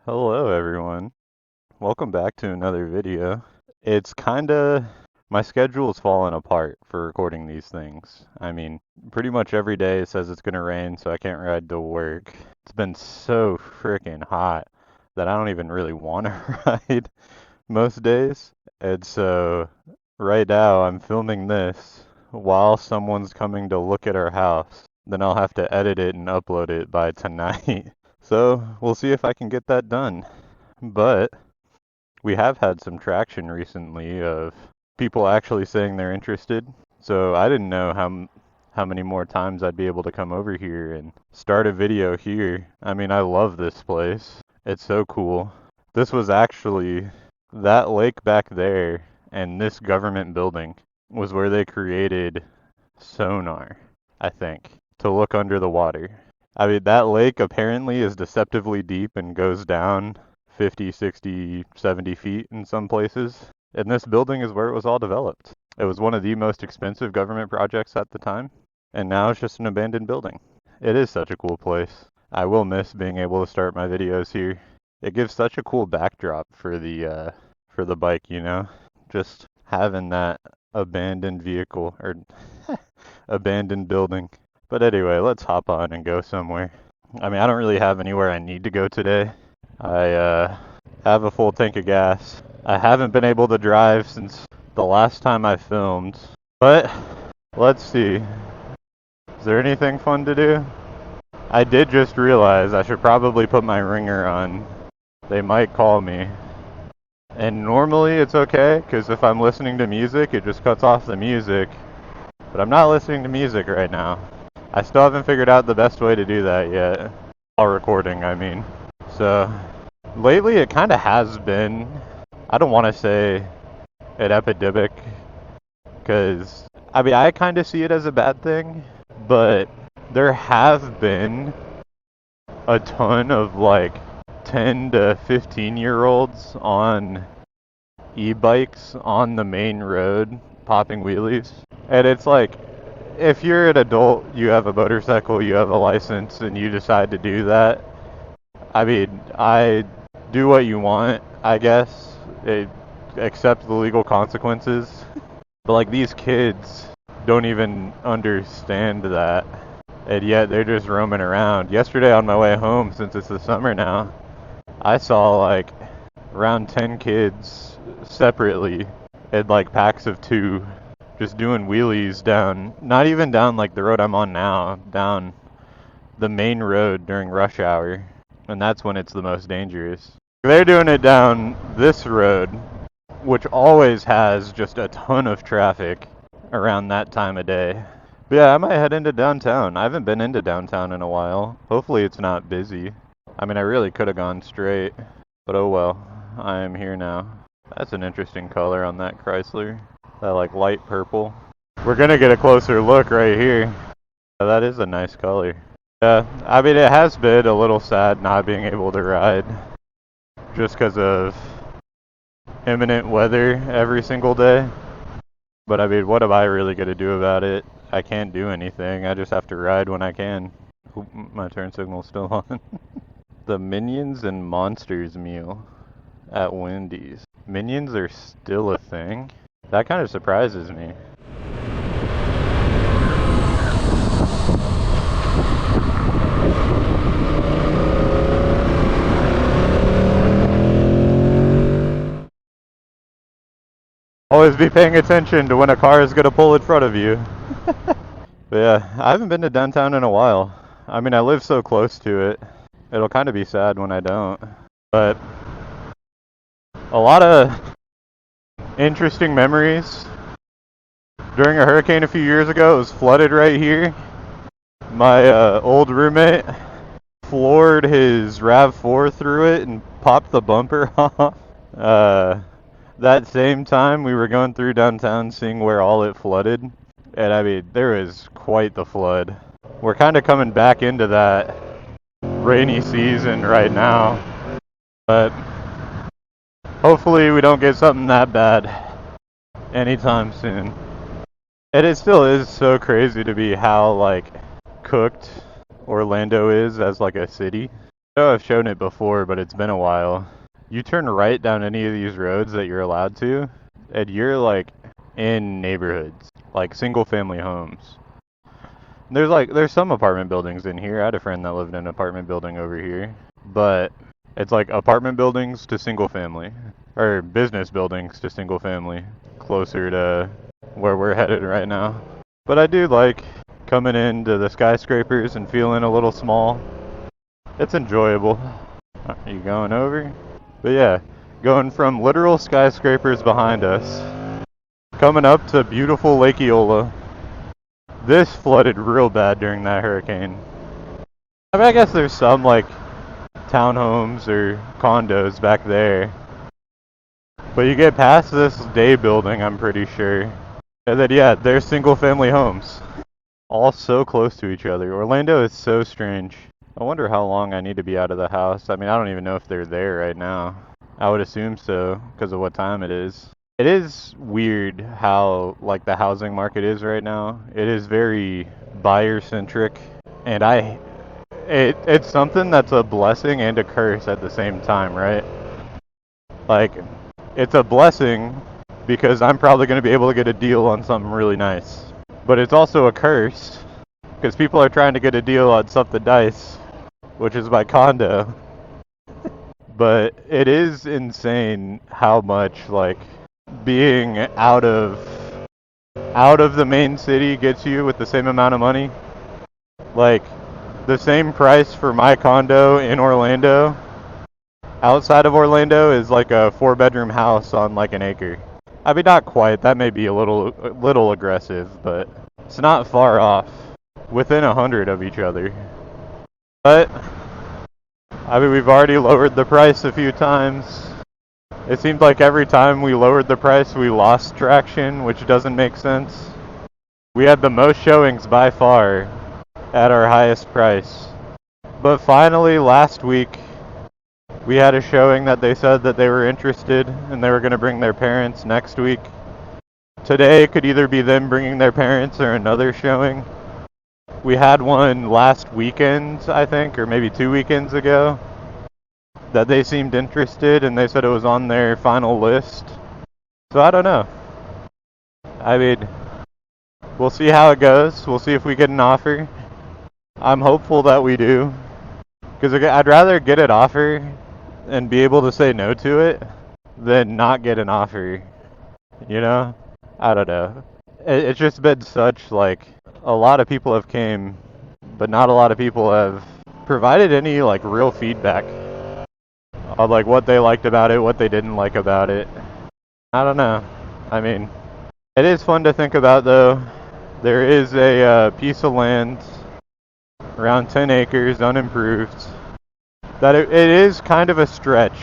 Hello everyone. Welcome back to another video. My schedule's fallen apart for recording these things. Pretty much every day it says it's gonna rain, so I can't ride to work. It's been so freaking hot that I don't even really want to ride most days. And so right now I'm filming this while someone's coming to look at our house. Then I'll have to edit it and upload it by tonight. So we'll see if I can get that done. But we have had some traction recently of people actually saying they're interested. So I didn't know how many more times I'd be able to come over here and start a video here. I love this place. It's so cool. This was actually that lake back there and this government building was where they created sonar, I think, to look under the water. That lake apparently is deceptively deep and goes down 50, 60, 70 feet in some places. And this building is where it was all developed. It was one of the most expensive government projects at the time, and now it's just an abandoned building. It is such a cool place. I will miss being able to start my videos here. It gives such a cool backdrop for the bike, you know? Just having that abandoned vehicle or abandoned building. But anyway, let's hop on and go somewhere. I don't really have anywhere I need to go today. I have a full tank of gas. I haven't been able to drive since the last time I filmed. But let's see. Is there anything fun to do? I did just realize I should probably put my ringer on. They might call me. And normally it's okay, because if I'm listening to music, it just cuts off the music. But I'm not listening to music right now. I still haven't figured out the best way to do that yet. While recording, I mean. So, lately it kind of has been, I don't want to say an epidemic, because, I kind of see it as a bad thing, but there have been a ton of like 10 to 15-year-olds on e-bikes on the main road popping wheelies. And it's like, if you're an adult, you have a motorcycle, you have a license, and you decide to do that, I do what you want, I guess. Accept the legal consequences. But like these kids don't even understand that. And yet they're just roaming around. Yesterday on my way home, since it's the summer now, I saw like around 10 kids separately in like packs of 2 just doing wheelies down, not even down like the road I'm on now, down the main road during rush hour. And that's when it's the most dangerous. They're doing it down this road, which always has just a ton of traffic around that time of day. But yeah, I might head into downtown. I haven't been into downtown in a while. Hopefully it's not busy. I really could have gone straight, but oh well. I am here now. That's an interesting color on that Chrysler. That like light purple. We're gonna get a closer look right here. That is a nice color. Yeah, it has been a little sad not being able to ride just because of imminent weather every single day. But what am I really going to do about it? I can't do anything. I just have to ride when I can. Oop, my turn signal's still on. The Minions and Monsters meal at Wendy's. Minions are still a thing? That kind of surprises me. Always be paying attention to when a car is going to pull in front of you. But yeah, I haven't been to downtown in a while. I live so close to it. It'll kind of be sad when I don't. But a lot of interesting memories. During a hurricane a few years ago, it was flooded right here. My old roommate floored his RAV4 through it and popped the bumper off. That same time, we were going through downtown seeing where all it flooded. And there was quite the flood. We're kind of coming back into that rainy season right now. But hopefully we don't get something that bad anytime soon. And it still is so crazy to be how like cooked Orlando is as like a city. I know I've shown it before, but it's been a while. You turn right down any of these roads that you're allowed to, and you're like in neighborhoods, like single family homes. There's some apartment buildings in here. I had a friend that lived in an apartment building over here, but it's like apartment buildings to single family, or business buildings to single family, closer to where we're headed right now. But I do like coming into the skyscrapers and feeling a little small. It's enjoyable. Are you going over? But yeah, going from literal skyscrapers behind us, coming up to beautiful Lake Eola. This flooded real bad during that hurricane. I mean, I guess there's some like townhomes or condos back there. But you get past this day building, I'm pretty sure. And then yeah, there's single family homes. All so close to each other. Orlando is so strange. I wonder how long I need to be out of the house. I mean, I don't even know if they're there right now. I would assume so, because of what time it is. It is weird how, like, the housing market is right now. It is very buyer-centric, and it's something that's a blessing and a curse at the same time, right? Like, it's a blessing because I'm probably going to be able to get a deal on something really nice. But it's also a curse because people are trying to get a deal on something nice, which is my condo. But it is insane how much, like, being out of the main city gets you with the same amount of money. Like, the same price for my condo in Orlando outside of Orlando is like a 4-bedroom house on like an acre. I mean, not quite, that may be a little aggressive, but it's not far off, within 100 of each other. But I mean, we've already lowered the price a few times. It seems like every time we lowered the price, we lost traction, which doesn't make sense. We had the most showings by far at our highest price. But finally, last week, we had a showing that they said that they were interested and they were going to bring their parents next week. Today could either be them bringing their parents or another showing. We had one last weekend, I think, or maybe 2 weekends ago, that they seemed interested and they said it was on their final list. So I don't know. I mean, we'll see how it goes. We'll see if we get an offer. I'm hopeful that we do, because I'd rather get an offer and be able to say no to it than not get an offer. You know? I don't know. It's just been such, like, a lot of people have came, but not a lot of people have provided any, like, real feedback on, like, what they liked about it, what they didn't like about it. I don't know. I mean, it is fun to think about, though. There is a piece of land, around 10 acres, unimproved, that it is kind of a stretch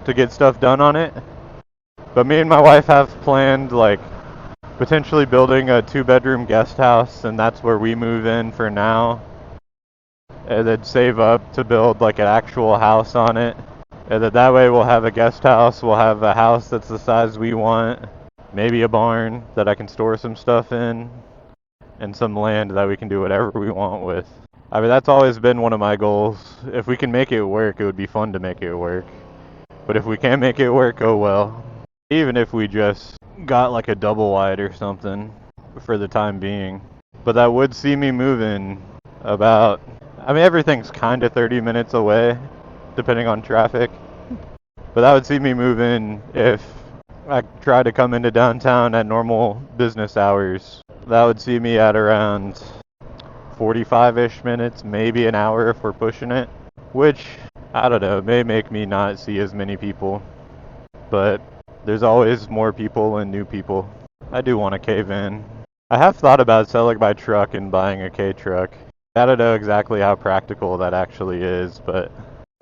to get stuff done on it. But me and my wife have planned, like, potentially building a 2-bedroom guest house, and that's where we move in for now. And then save up to build, like, an actual house on it. And then that way we'll have a guest house, we'll have a house that's the size we want, maybe a barn that I can store some stuff in, and some land that we can do whatever we want with. I mean, that's always been one of my goals. If we can make it work, it would be fun to make it work. But if we can't make it work, oh well. Even if we just got like a double wide or something for the time being. But that would see me moving about, I mean, everything's kind of 30 minutes away, depending on traffic. But that would see me moving if I try to come into downtown at normal business hours. That would see me at around 45-ish minutes, maybe an hour if we're pushing it. Which, I don't know, may make me not see as many people. But there's always more people and new people. I do want a K-van. I have thought about selling my truck and buying a K-truck. I don't know exactly how practical that actually is, but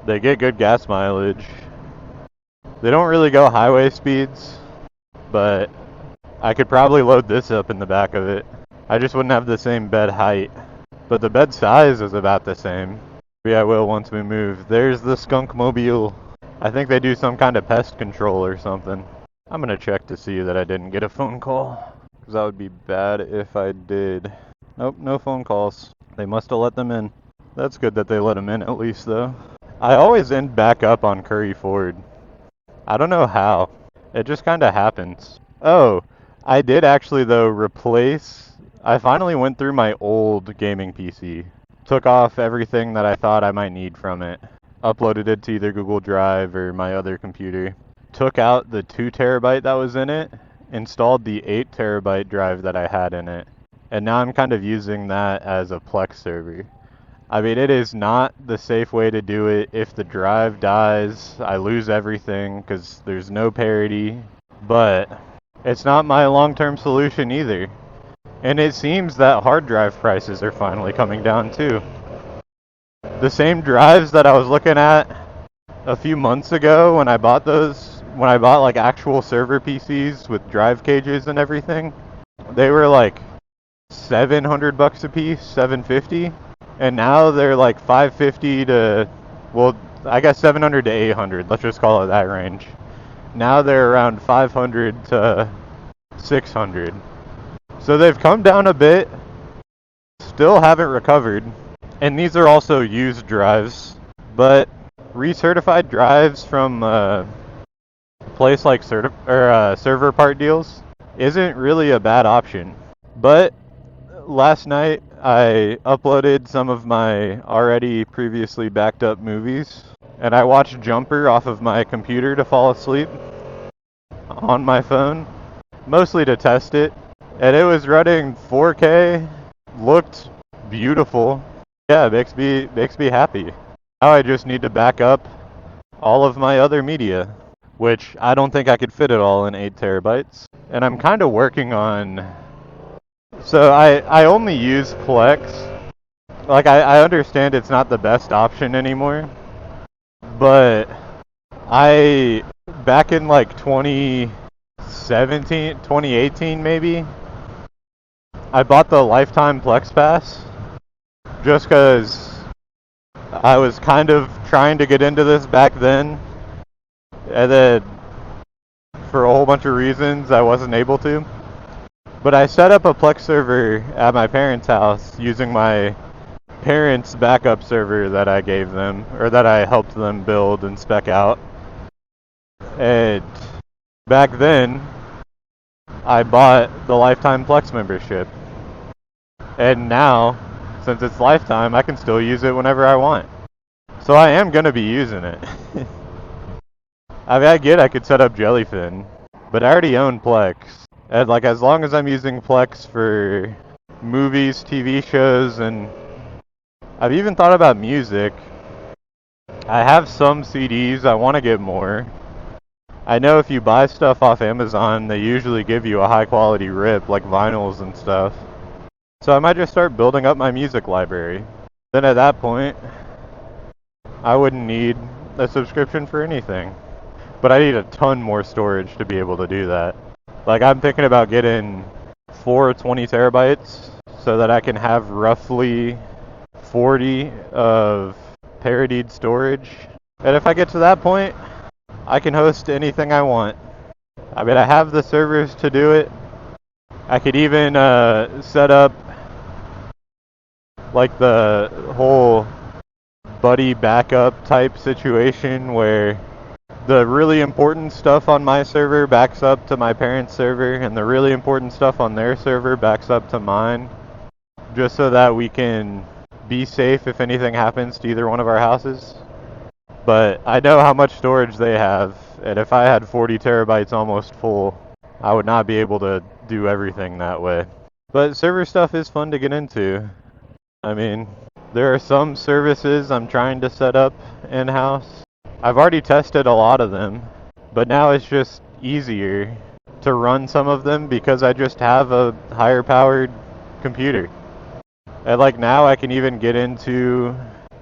they get good gas mileage. They don't really go highway speeds, but I could probably load this up in the back of it. I just wouldn't have the same bed height, but the bed size is about the same. Maybe I will once we move. There's the skunk mobile. I think they do some kind of pest control or something. I'm gonna check to see that I didn't get a phone call, because that would be bad if I did. Nope, no phone calls. They must have let them in. That's good that they let them in at least, though. I always end back up on Curry Ford. I don't know how. It just kind of happens. Oh, I did actually though replace. I finally went through my old gaming PC. Took off everything that I thought I might need from it. Uploaded it to either Google Drive or my other computer. Took out the 2 terabyte that was in it. Installed the 8 terabyte drive that I had in it. And now I'm kind of using that as a Plex server. I mean, it is not the safe way to do it. If the drive dies, I lose everything because there's no parity. But it's not my long-term solution either. And it seems that hard drive prices are finally coming down too. The same drives that I was looking at a few months ago when I bought like actual server PCs with drive cages and everything, they were like $700 a piece, 750, and now they're like 550 to, well, I guess 700 to 800. Let's just call it that range. Now they're around 500 to 600. So they've come down a bit, still haven't recovered. And these are also used drives, but recertified drives from a place like server part deals isn't really a bad option. But last night I uploaded some of my already previously backed up movies, and I watched Jumper off of my computer to fall asleep on my phone, mostly to test it. And it was running 4K, looked beautiful. Yeah, it makes me happy. Now I just need to back up all of my other media, which I don't think I could fit it all in 8 terabytes. And I'm kind of working on. So I only use Plex. Like I understand it's not the best option anymore, but back in like 2017, 2018 maybe, I bought the lifetime Plex Pass just because I was kind of trying to get into this back then, and then for a whole bunch of reasons I wasn't able to. But I set up a Plex server at my parents' house using my parents' backup server that I gave them, or that I helped them build and spec out. And back then, I bought the lifetime Plex membership. And now, since it's lifetime, I can still use it whenever I want. So I am going to be using it. I mean, I could set up Jellyfin, but I already own Plex. And like, as long as I'm using Plex for movies, TV shows, and I've even thought about music. I have some CDs, I want to get more. I know if you buy stuff off Amazon, they usually give you a high quality rip, like vinyls and stuff. So I might just start building up my music library. Then at that point, I wouldn't need a subscription for anything. But I need a ton more storage to be able to do that. Like, I'm thinking about getting 4 20 terabytes so that I can have roughly 40 of parodied storage. And if I get to that point, I can host anything I want. I mean, I have the servers to do it. I could even set up like the whole buddy backup type situation where the really important stuff on my server backs up to my parents' server, and the really important stuff on their server backs up to mine, just so that we can be safe if anything happens to either one of our houses. But I know how much storage they have, and if I had 40 terabytes almost full, I would not be able to do everything that way. But server stuff is fun to get into. I mean, there are some services I'm trying to set up in-house. I've already tested a lot of them, but now it's just easier to run some of them because I just have a higher powered computer. And like now I can even get into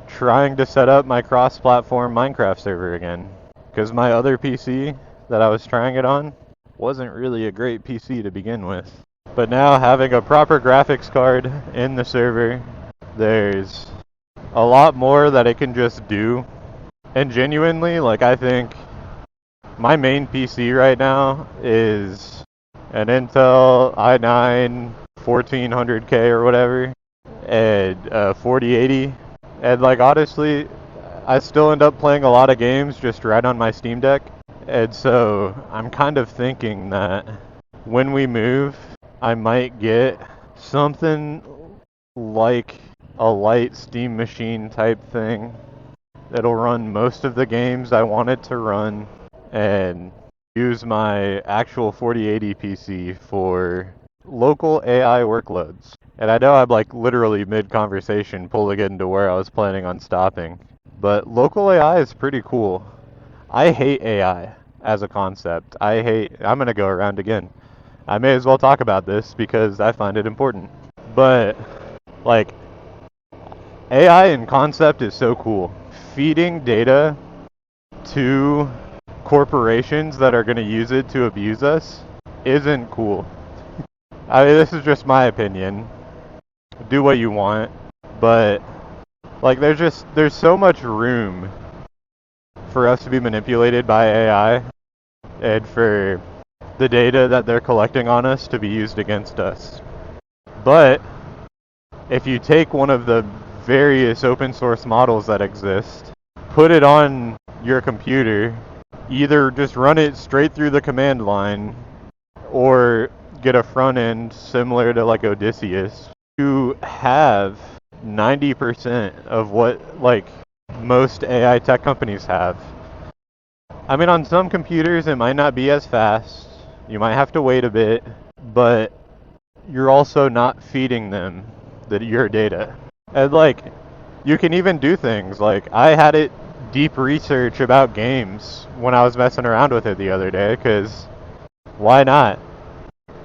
trying to set up my cross-platform Minecraft server again. Because my other PC that I was trying it on wasn't really a great PC to begin with. But now having a proper graphics card in the server, there's a lot more that it can just do. And genuinely, like, I think my main PC right now is an Intel i9 1400K or whatever, and 4080. And like, honestly, I still end up playing a lot of games just right on my Steam Deck. And so I'm kind of thinking that when we move, I might get something like a light Steam machine type thing that'll run most of the games I want it to run, and use my actual 4080 PC for local AI workloads. And I know I'm like literally mid-conversation pulling into where I was planning on stopping, but local AI is pretty cool. I hate AI as a concept. I'm gonna go around again. I may as well talk about this because I find it important. But, like, AI in concept is so cool. Feeding data to corporations that are gonna use it to abuse us isn't cool. I mean, this is just my opinion. Do what you want, but, like, there's so much room for us to be manipulated by AI and for the data that they're collecting on us to be used against us. But if you take one of the various open source models that exist, put it on your computer, either just run it straight through the command line or get a front end similar to like Odysseus, you have 90% of what like most AI tech companies have. I mean, on some computers it might not be as fast. You might have to wait a bit, but you're also not feeding them your data. And like, you can even do things like I had it deep research about games when I was messing around with it the other day, because why not?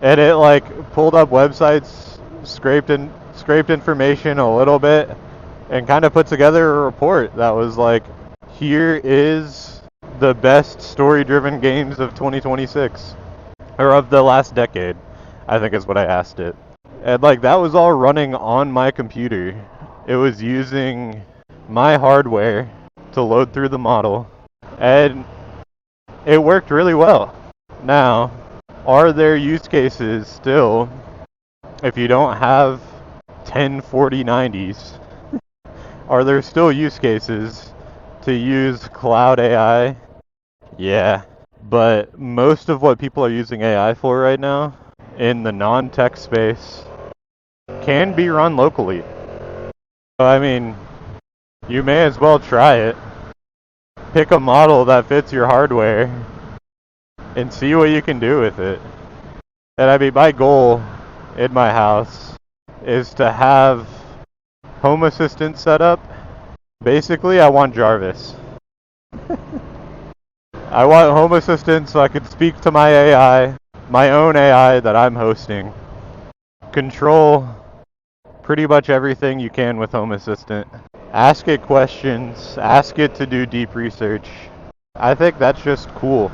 And it like pulled up websites, scraped information a little bit, and kind of put together a report that was like, here is the best story-driven games of 2026, or of the last decade, I think is what I asked it. And like, that was all running on my computer. It was using my hardware to load through the model, and it worked really well. Now, are there use cases still, if you don't have 10 4090s, are there still use cases to use cloud AI? Yeah, but most of what people are using AI for right now in the non-tech space can be run locally. So, I mean, you may as well try it. Pick a model that fits your hardware and see what you can do with it. And I mean, my goal in my house is to have Home Assistant set up. Basically, I want Jarvis. I want Home Assistant so I can speak to my AI, my own AI that I'm hosting. Control pretty much everything you can with Home Assistant. Ask it questions, ask it to do deep research. I think that's just cool,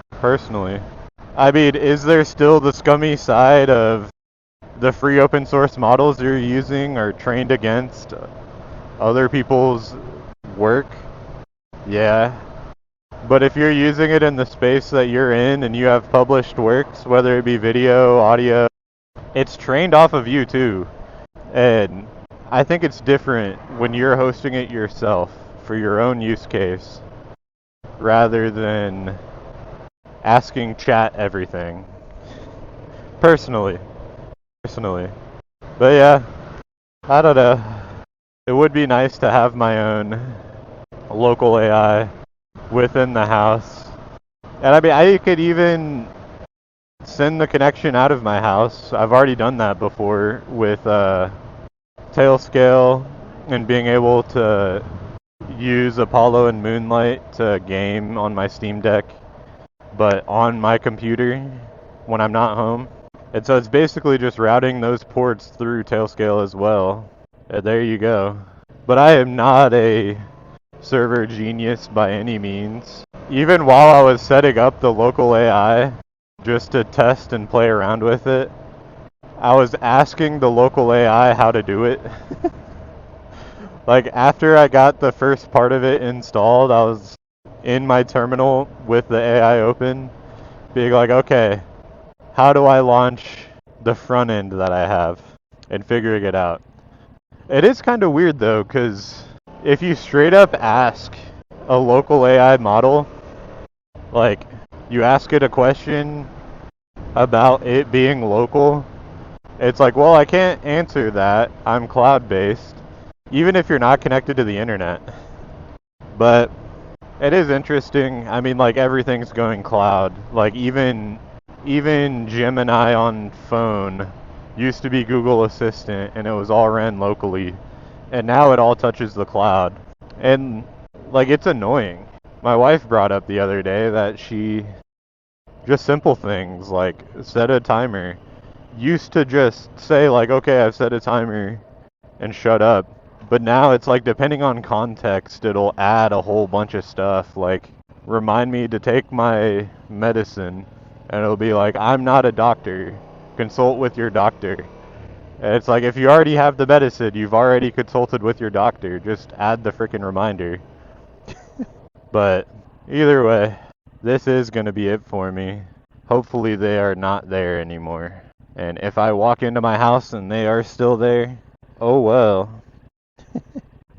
personally. I mean, is there still the scummy side of the free open source models you're using are trained against other people's work? Yeah. But if you're using it in the space that you're in and you have published works, whether it be video, audio, it's trained off of you too. And I think it's different when you're hosting it yourself for your own use case rather than asking chat everything. Personally. But yeah, I don't know. It would be nice to have my own local AI within the house. And I mean, I could even send the connection out of my house. I've already done that before with Tailscale and being able to use Apollo and Moonlight to game on my Steam Deck, but on my computer when I'm not home. And so it's basically just routing those ports through Tailscale as well. And there you go. But I am not a server genius by any means. Even while I was setting up the local AI just to test and play around with it, I was asking the local AI how to do it. Like, after I got the first part of it installed, I was in my terminal with the AI open, being like, okay, how do I launch the front end that I have? And figuring it out. It is kind of weird though, because if you straight up ask a local AI model, like, you ask it a question about it being local, it's like, well, I can't answer that. I'm cloud-based, even if you're not connected to the internet. But it is interesting. I mean, like, everything's going cloud. Like, even Gemini on phone used to be Google Assistant, and it was all ran locally. And now it all touches the cloud. And, like, it's annoying. My wife brought up the other day that she, just simple things like set a timer, used to just say, like, okay, I've set a timer, and shut up. But now it's like, depending on context, it'll add a whole bunch of stuff, like, remind me to take my medicine, and it'll be like, I'm not a doctor, consult with your doctor. And it's like, if you already have the medicine, you've already consulted with your doctor, just add the freaking reminder. But either way, this is going to be it for me. Hopefully they are not there anymore. And if I walk into my house and they are still there, oh well.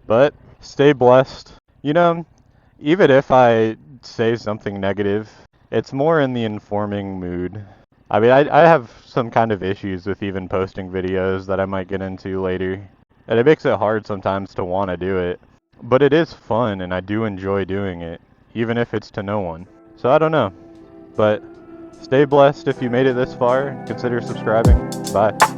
But stay blessed. You know, even if I say something negative, it's more in the informing mood. I mean, I have some kind of issues with even posting videos that I might get into later. And it makes it hard sometimes to want to do it. But it is fun, and I do enjoy doing it, even if it's to no one. So I don't know. But stay blessed if you made it this far. Consider subscribing. Bye.